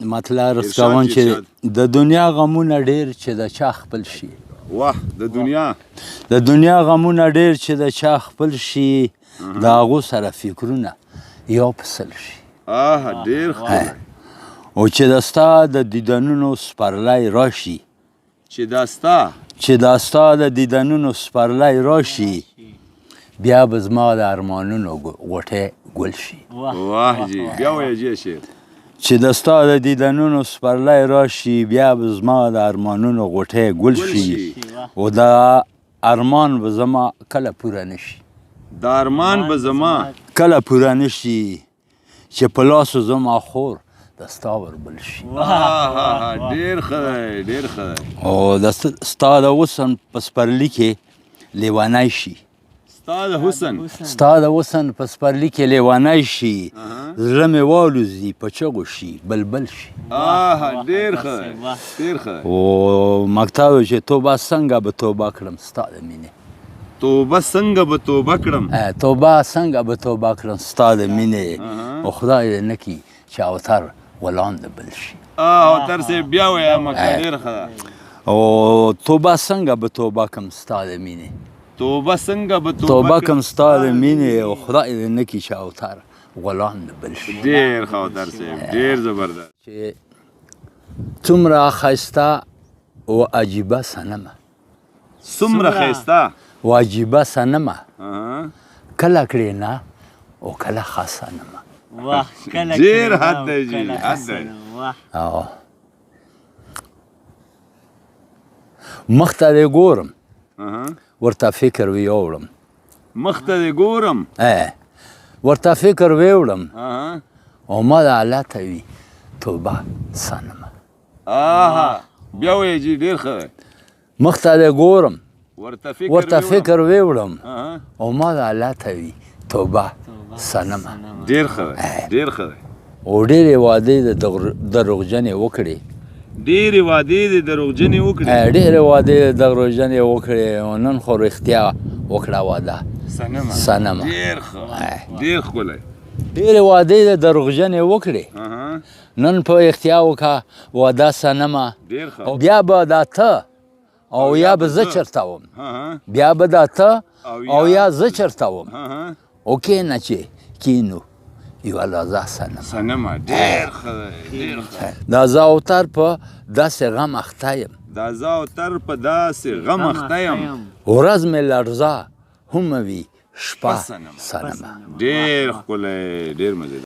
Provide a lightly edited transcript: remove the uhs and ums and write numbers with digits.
مطلع عرض کوم چې د دنیا غمونه ډېر چې د چا خپل شي. واه د دنیا غمونه ډېر چې د چا خپل شي، د هغو سره فکرونه یو په سل شي. ډېر ښه. او چې د ستا د دیدنونو سپرلی راشي، چې دا ستا د دیدنونو سپرلی راشي، بیا به زما د ارمانونو غوټۍ ګل شي. واه جی بیا وایه جی شعر. چې د ستا د دیدنونو سپرلی راشي، بیا به زما د ارمانونو غوټۍ ګل شي. او دا ارمان به زما کله پوره نشي. دا ارمان به زما کله پوره نشي چې په لاسو زما خور د ستا وربل شي. ډېر ښه دی، ډېر ښه دی. او د ستا د حسن په سپرلي کې لیونی شي. ستا د حسن په سپرلي کې لیونی شي، زړه مې والوزي په چغو شي، بلبل شي. ډېر ښه دی، ډېر ښه دی. او مکتب چې توبه څنګه به توبه کړم ستا د مینې. توبه څنګه به توبه کړم. توبه څنګه به توبه کړم ستا د مینې. او خدای دې نه کړي چې اوتر غلام د بل شي. اوتر صاحب بیا وایه مکه ډېر ښه ده. او توبه څنګه به توبه کړم ستا د مینې. توبه څنګه به توبه کړم ستا د مینې. او خدای دې نه کړي چې اوتر غلام د بل شي. ډېر ښه اوتر صاحب، ډېر زبردست. چې څومره ښایسته او عجیبه صنمه، څومره ښایسته او عجیبه صنمه، کله کړې نه او کله ښه صنمه. ډېر حد دی جی، حد دی. مخ ته دې ګورم ورته فکر ویوړم. مخ ته دې ګورم ورته فکر ویوړم، او ما د الله ته وي توبه صنمه. بیا وایه جی ډېر ښه دی. مخ ته دې ګورم ورته فکر ویوړم، او ما د الله ته وي توبه صنمه. ډېر ښه دی، ډېر ښه دی. او ډېرې وعدې د دروغجنې وکړې. ډېرې وعدې د دروغجنې وکړې. ډېرې وعدې د دروغجنې وکړې، او نن خو رښتیا وکړه وعده صنمه. ډېر ښه، ډېر ښکلی. ډېرې وعدې د دروغجنې وکړې، نن په اختیا وکړه وعده صنمه. او بیا به دا ته او یا به زه چېرته وم، بیا به دا ته او یا زه چېرته وم. او کښېنه چې کښېنو یوه لحظه صنمه. ډېر ښه دی، ډېر ښه. دا زه اوتر په داسې غم اخته یم، دا زه اوتر په داسې غم اخته یم، ورځ مې لړزه هم وي شپه صنمه. ډېر ښکلی، ډېر مزېدار.